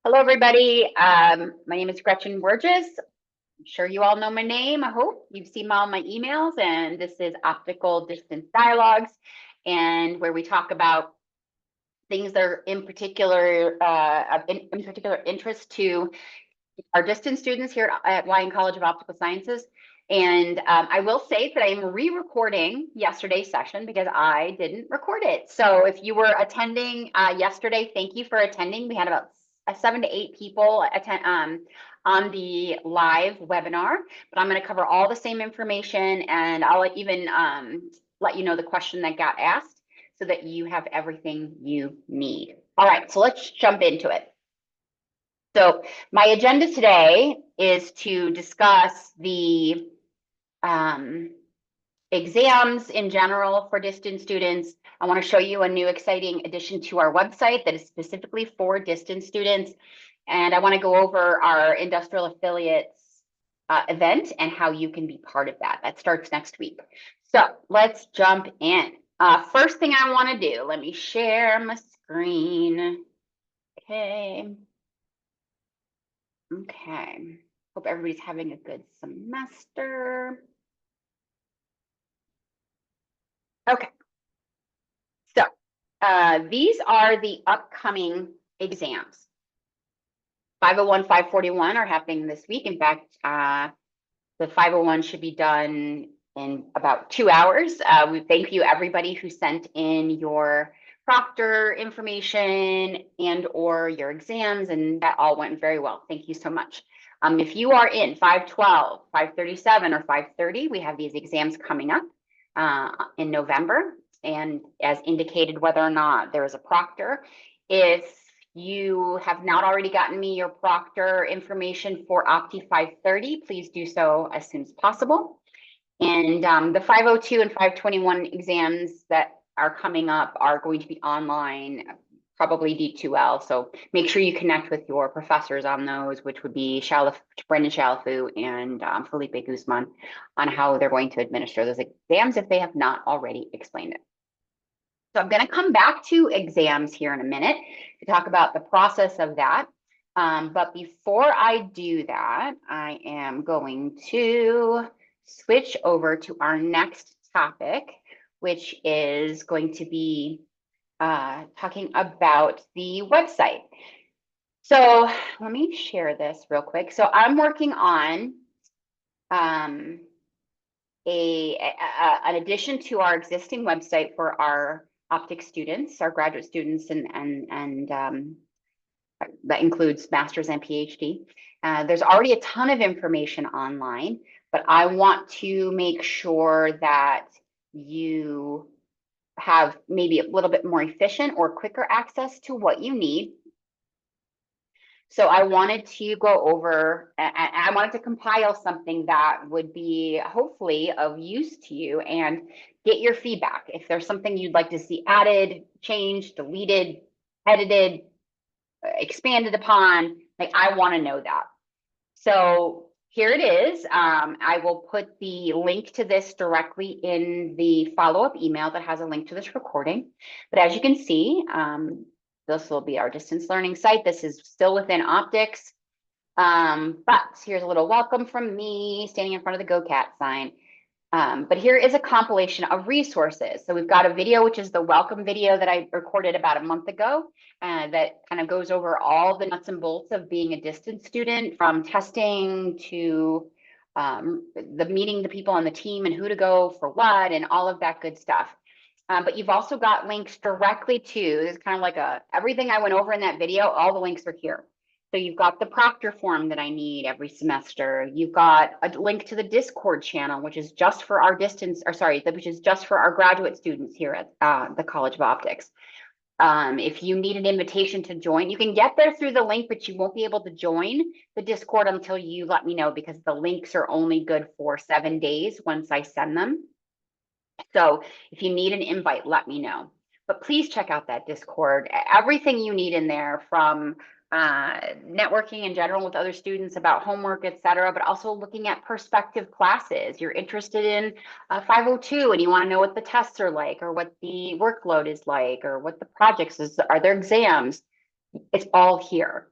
Hello, everybody. My name is Gretchen Burgess. I'm sure you all know my name. I hope you've seen all my emails, and this is Optical Distance Dialogues, and where we talk about things that are in particular in particular interest to our distance students here at Lyon College of Optical Sciences. And I will say that I am re-recording yesterday's session because I didn't record it. So if you were attending yesterday, thank you for attending. We had about 7 to 8 people attend on the live webinar, but I'm going to cover all the same information, and I'll even let you know the question that got asked so that you have everything you need. All right, so let's jump into it. So my agenda today is to discuss the exams in general for distance students. I want to show you a new exciting addition to our website that is specifically for distance students. And I want to go over our industrial affiliates event and how you can be part of that. That starts next week. So let's jump in. First thing I want to do, let me share my screen. Okay. Okay, hope everybody's having a good semester. Okay, so these are the upcoming exams. 501, 541 are happening this week. In fact, the 501 should be done in about 2 hours. We thank you everybody who sent in your proctor information and or your exams, and that all went very well. Thank you so much. If you are in 512, 537, or 530, we have these exams coming up in November, and as indicated, whether or not there is a proctor. If you have not already gotten me your proctor information for Opti 530, please do so as soon as possible. And the 502 and 521 exams that are coming up are going to be online, probably D2L. So make sure you connect with your professors on those, which would be Brendan Shalafu and Felipe Guzman, on how they're going to administer those exams if they have not already explained it. So I'm going to come back to exams here in a minute to talk about the process of that. But before I do that, I am going to switch over to our next topic, which is going to be talking about the website. So let me share this real quick. So I'm working on an addition to our existing website for our optics students, our graduate students, and that includes master's and PhD. There's already a ton of information online, but I want to make sure that you have maybe a little bit more efficient or quicker access to what you need. So I wanted to go over, I wanted to compile something that would be hopefully of use to you and get your feedback. If there's something you'd like to see added, changed, deleted, edited, expanded upon, like I want to know that. So here it is. I will put the link to this directly in the follow-up email that has a link to this recording. But as you can see, this will be our distance learning site. This is still within optics. But here's a little welcome from me standing in front of the GoCat sign. But here is a compilation of resources. So we've got a video, which is the welcome video that I recorded about a month ago, that kind of goes over all the nuts and bolts of being a distance student, from testing to the meeting the people on the team and who to go for what and all of that good stuff. But you've also got links directly to, it's kind of like everything I went over in that video, all the links are here. So you've got the proctor form that I need every semester. You've got a link to the Discord channel, which is just for our which is just for our graduate students here at the College of Optics. If you need an invitation to join, you can get there through the link, but you won't be able to join the Discord until you let me know, because the links are only good for 7 days once I send them. So if you need an invite, let me know. But please check out that Discord. Everything you need in there, from networking in general with other students about homework, etc., but also looking at prospective classes. You're interested in 502 and you want to know what the tests are like, or what the workload is like, or what the projects is, are there exams? It's all here.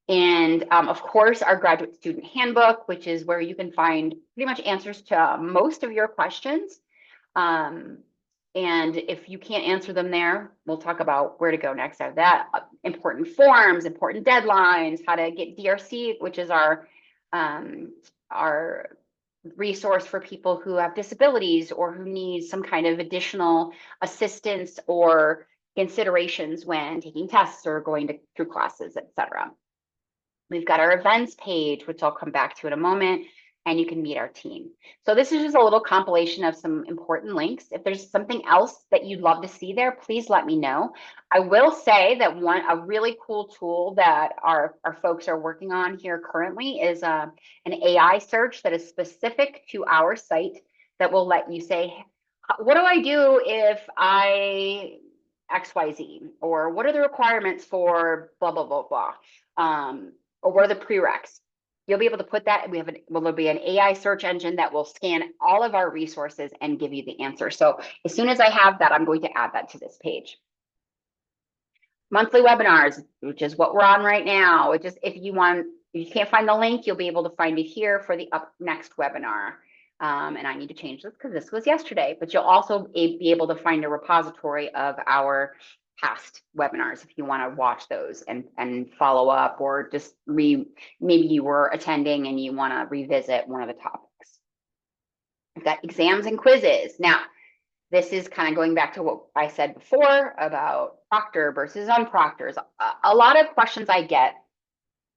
And of course, our graduate student handbook, which is where you can find pretty much answers to most of your questions. Um, and if you can't answer them there, we'll talk about where to go next after that. Important forms, important deadlines, how to get DRC, which is our resource for people who have disabilities or who need some kind of additional assistance or considerations when taking tests or going through classes, etc. We've got our events page, which I'll come back to in a moment, and you can meet our team. So this is just a little compilation of some important links. If there's something else that you'd love to see there, please let me know. I will say that a really cool tool that our folks are working on here currently is an AI search that is specific to our site that will let you say, what do I do if I XYZ? Or what are the requirements for blah, blah, blah, blah? Or what are the prereqs? You'll be able to put that. There'll be an AI search engine that will scan all of our resources and give you the answer. So as soon as I have that, I'm going to add that to this page. Monthly webinars, which is what we're on right now. It just, if you can't find the link, you'll be able to find it here for the next webinar. And I need to change this because this was yesterday, but you'll also be able to find a repository of our past webinars if you want to watch those and follow up, or just maybe you were attending and you want to revisit one of the topics. We've got exams and quizzes. Now, this is kind of going back to what I said before about proctor versus unproctors. A lot of questions I get,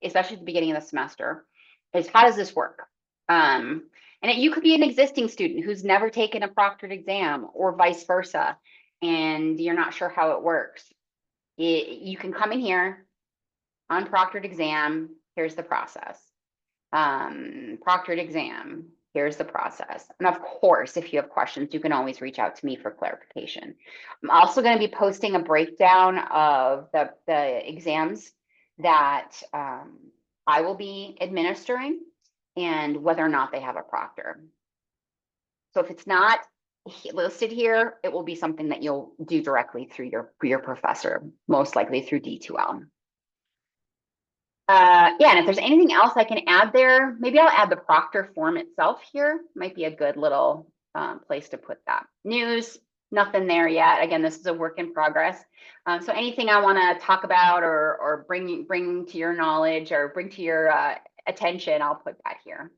especially at the beginning of the semester, is how does this work? And you could be an existing student who's never taken a proctored exam or vice versa, and you're not sure how it works. You can come in here, unproctored exam, here's the process. Proctored exam, here's the process. And of course, if you have questions, you can always reach out to me for clarification. I'm also going to be posting a breakdown of the exams that I will be administering and whether or not they have a proctor. So if it's not listed here, it will be something that you'll do directly through your professor, most likely through D2L. Yeah, and if there's anything else I can add there, maybe I'll add the proctor form itself here. Might be a good little place to put that. News, nothing there yet. Again, this is a work in progress. So anything I want to talk about or bring to your knowledge or bring to your attention, I'll put that here.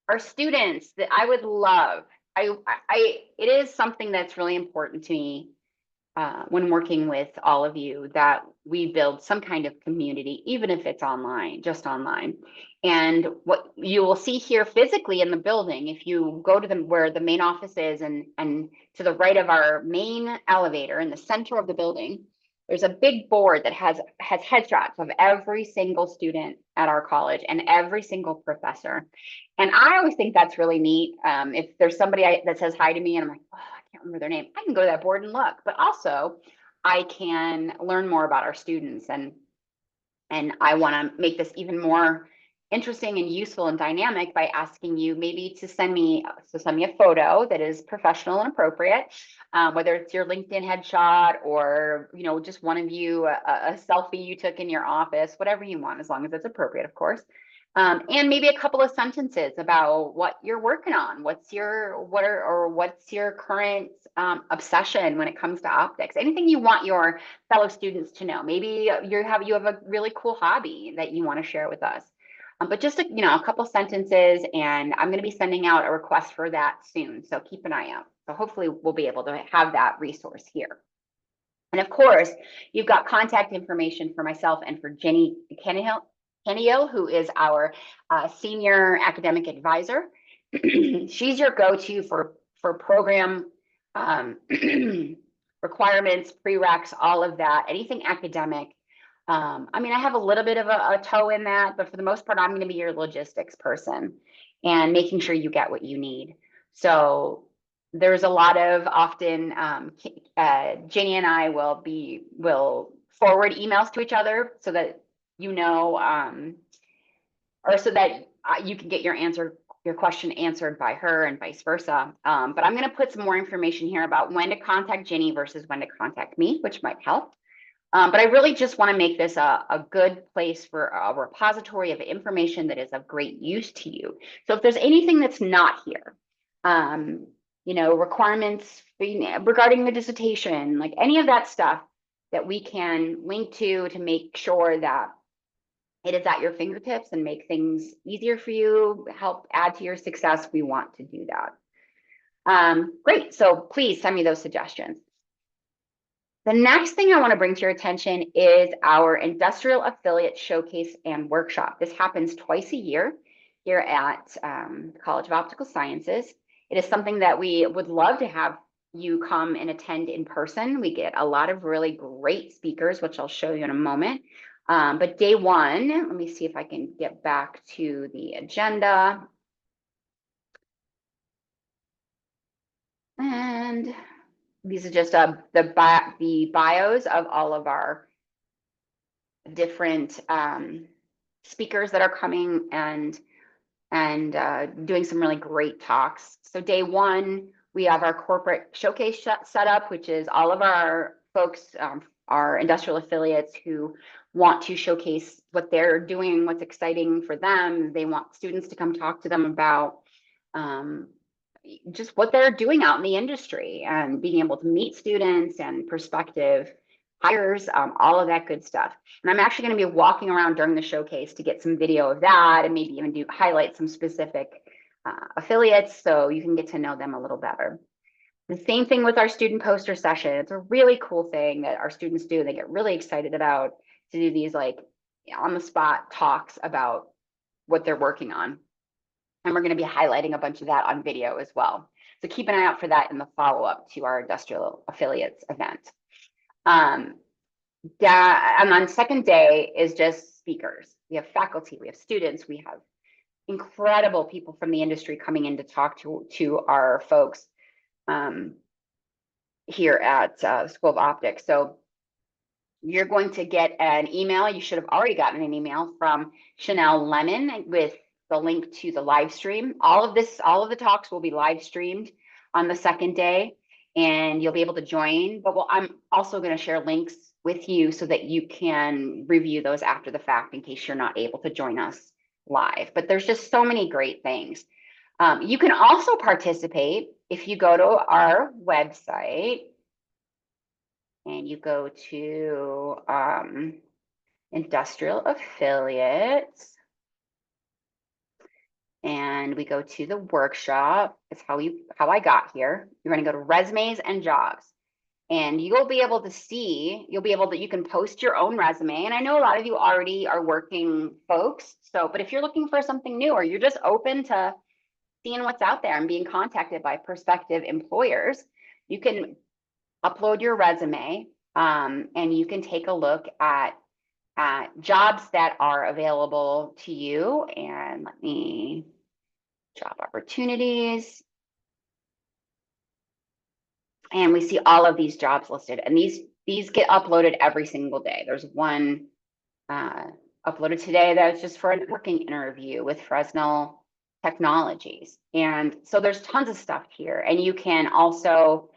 Our students that I would love, it is something that's really important to me when working with all of you, that we build some kind of community, even if it's online, just online. And what you will see here physically in the building, if you go to where the main office is and to the right of our main elevator in the center of the building, there's a big board that has headshots of every single student at our college and every single professor. And I always think that's really neat. If there's somebody that says hi to me and I'm like, oh, I can't remember their name, I can go to that board and look. But also, I can learn more about our students, and I want to make this even more interesting and useful and dynamic by asking you maybe to send me a photo that is professional and appropriate, whether it's your LinkedIn headshot or just one of you a selfie you took in your office, whatever you want, as long as it's appropriate, of course. And maybe a couple of sentences about what you're working on. What's your current obsession when it comes to optics? Anything you want your fellow students to know. Maybe you have a really cool hobby that you want to share with us. But just a couple sentences, and I'm going to be sending out a request for that soon. So keep an eye out. So hopefully we'll be able to have that resource here. And of course, you've got contact information for myself and for Jenny Kennehill, who is our senior academic advisor. She's your go-to for program requirements, prereqs, all of that, anything academic. I mean, I have a little bit of a toe in that, but for the most part, I'm going to be your logistics person and making sure you get what you need. So there's a lot of often Jenny and I will forward emails to each other so that or so that you can get your question answered by her and vice versa. But I'm going to put some more information here about when to contact Jenny versus when to contact me, which might help. But I really just want to make this a good place for a repository of information that is of great use to you. So if there's anything that's not here, um, requirements regarding the dissertation, like any of that stuff that we can link to make sure that it is at your fingertips and make things easier for you, help add to your success, we want to do that. Great, so please send me those suggestions. The next thing I want to bring to your attention is our Industrial Affiliate Showcase and Workshop. This happens twice a year here at College of Optical Sciences. It is something that we would love to have you come and attend in person. We get a lot of really great speakers, which I'll show you in a moment. But day one, let me see if I can get back to the agenda. And these are just the bios of all of our different speakers that are coming and doing some really great talks. So day one, we have our corporate showcase set up, which is all of our folks, our industrial affiliates who want to showcase what they're doing, what's exciting for them. They want students to come talk to them about just what they're doing out in the industry and being able to meet students and prospective hires, all of that good stuff. And I'm actually going to be walking around during the showcase to get some video of that and maybe even highlight some specific affiliates so you can get to know them a little better. The same thing with our student poster session. It's a really cool thing that our students do. They get really excited about to do these like on the spot talks about what they're working on. And we're going to be highlighting a bunch of that on video as well. So keep an eye out for that in the follow-up to our industrial affiliates event. And on second day is just speakers. We have faculty, we have students, we have incredible people from the industry coming in to talk to our folks here at the School of Optics. So you're going to get an email. You should have already gotten an email from Chanel Lemon with the link to the live stream. All of the talks will be live streamed on the second day, and you'll be able to join. But I'm also going to share links with you so that you can review those after the fact in case you're not able to join us live. But there's just so many great things. You can also participate if you go to our website and you go to industrial affiliates. And we go to the workshop. It's how I got here. You're going to go to resumes and jobs. And you'll be able to see, you can post your own resume. And I know a lot of you already are working folks. But if you're looking for something new or you're just open to seeing what's out there and being contacted by prospective employers, you can upload your resume and you can take a look at jobs that are available to you. And let me job opportunities. And we see all of these jobs listed, and these get uploaded every single day. There's one uploaded today that was just for a networking interview with Fresnel Technologies. And so there's tons of stuff here. And you can also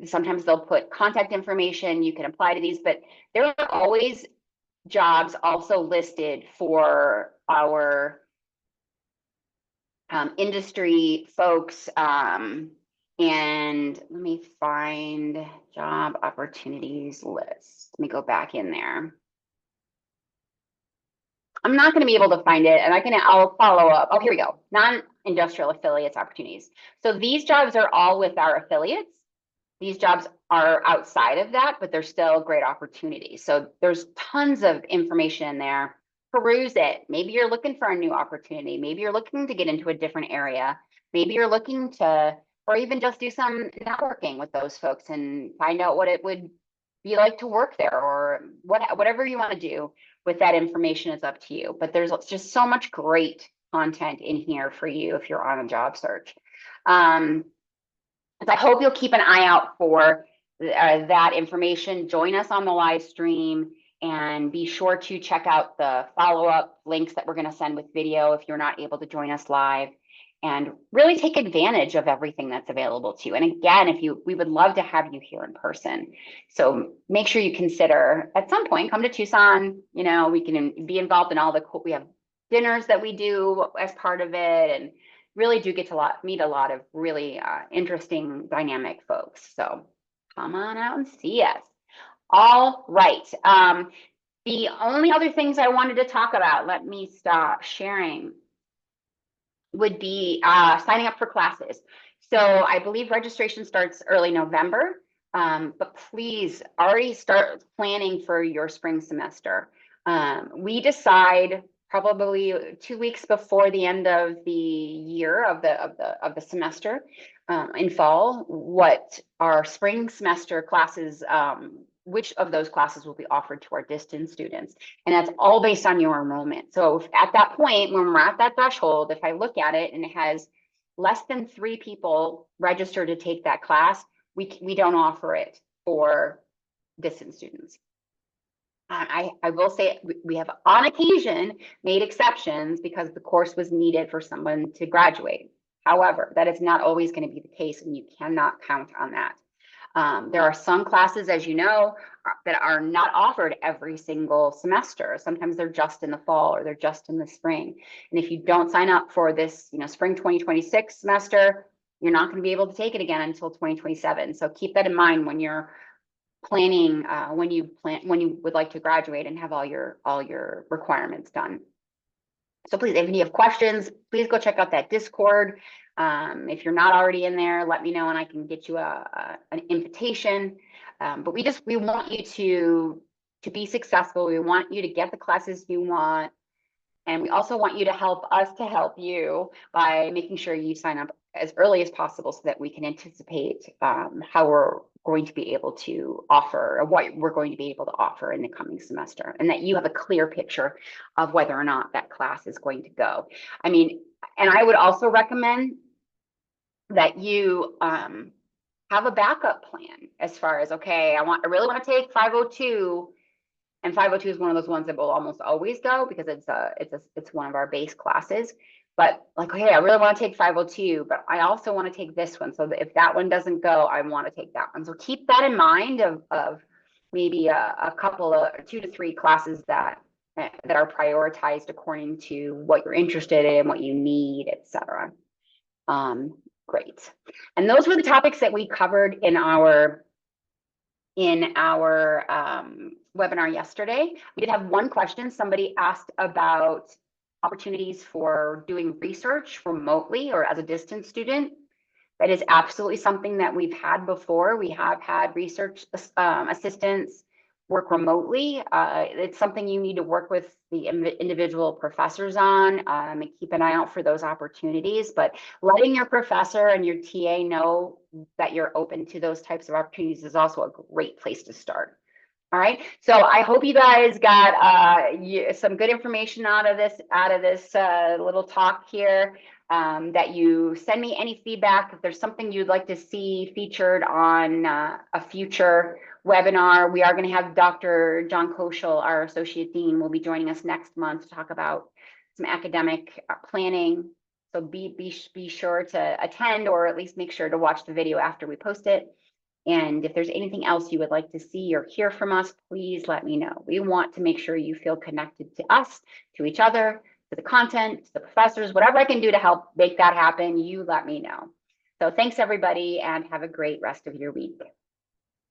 sometimes they'll put contact information. You can apply to these, but there are always jobs also listed for our industry folks. And let me find job opportunities list. Let me go back in there. I'm not going to be able to find it, and I'll follow up. Oh, here we go. Non-industrial affiliates opportunities. So these jobs are all with our affiliates. These jobs are outside of that, but they're still great opportunities. So there's tons of information in there. Peruse it. Maybe you're looking for a new opportunity. Maybe you're looking to get into a different area. Maybe you're looking to, or even just do some networking with those folks and find out what it would be like to work there, or whatever you want to do with that information is up to you. But there's just so much great content in here for you if you're on a job search. So I hope you'll keep an eye out for that information. Join us on the live stream and be sure to check out the follow-up links that we're going to send with video if you're not able to join us live. and really take advantage of everything that's available to you. And again, we would love to have you here in person. So make sure you consider at some point, come to Tucson, we can be involved in all we have dinners that we do as part of it, and really do get to meet a lot of really interesting, dynamic folks. So come on out and see us. All right. The only other things I wanted to talk about, let me stop sharing, would be signing up for classes. So I believe registration starts early November, but please already start planning for your spring semester. We decide probably 2 weeks before the end of the year of the semester in fall what our spring semester classes, which of those classes will be offered to our distance students. And that's all based on your enrollment. So if at that point, when we're at that threshold, if I look at it and it has less than 3 people registered to take that class, we don't offer it for distance students. I will say we have on occasion made exceptions because the course was needed for someone to graduate. However, that is not always going to be the case, and you cannot count on that. There are some classes, as you know, that are not offered every single semester. Sometimes they're just in the fall or they're just in the spring. And if you don't sign up for this, spring 2026 semester, you're not going to be able to take it again until 2027. So keep that in mind when you're planning, when you would like to graduate and have all your requirements done. So please, if you have questions, please go check out that Discord. If you're not already in there, let me know and I can get you an invitation. But we want you to be successful. We want you to get the classes you want. And we also want you to help us to help you by making sure you sign up as early as possible so that we can anticipate how we're going to be able to offer, or what we're going to be able to offer in the coming semester, and that you have a clear picture of whether or not that class is going to go. I mean, and I would also recommend that you have a backup plan as far as, okay, I really want to take 502. And 502 is one of those ones that will almost always go because it's one of our base classes. But like, okay, I really want to take 502, but I also want to take this one. So that if that one doesn't go, I want to take that one. So keep that in mind of maybe a couple of 2 to 3 classes that are prioritized according to what you're interested in, what you need, etc. Great. And those were the topics that we covered in our webinar yesterday. We did have one question. Somebody asked about opportunities for doing research remotely or as a distance student. That is absolutely something that we've had before. We have had research assistants work remotely. It's something you need to work with the individual professors on, and keep an eye out for those opportunities. But letting your professor and your TA know that you're open to those types of opportunities is also a great place to start. All right, so I hope you guys got some good information out of this little talk here. That you send me any feedback. If there's something you'd like to see featured on a future webinar, we are going to have Dr. John Koschel, our Associate Dean, will be joining us next month to talk about some academic planning. So be sure to attend, or at least make sure to watch the video after we post it. And if there's anything else you would like to see or hear from us, please let me know. We want to make sure you feel connected to us, to each other, to the content, to the professors, whatever I can do to help make that happen, you let me know. So thanks everybody, and have a great rest of your week.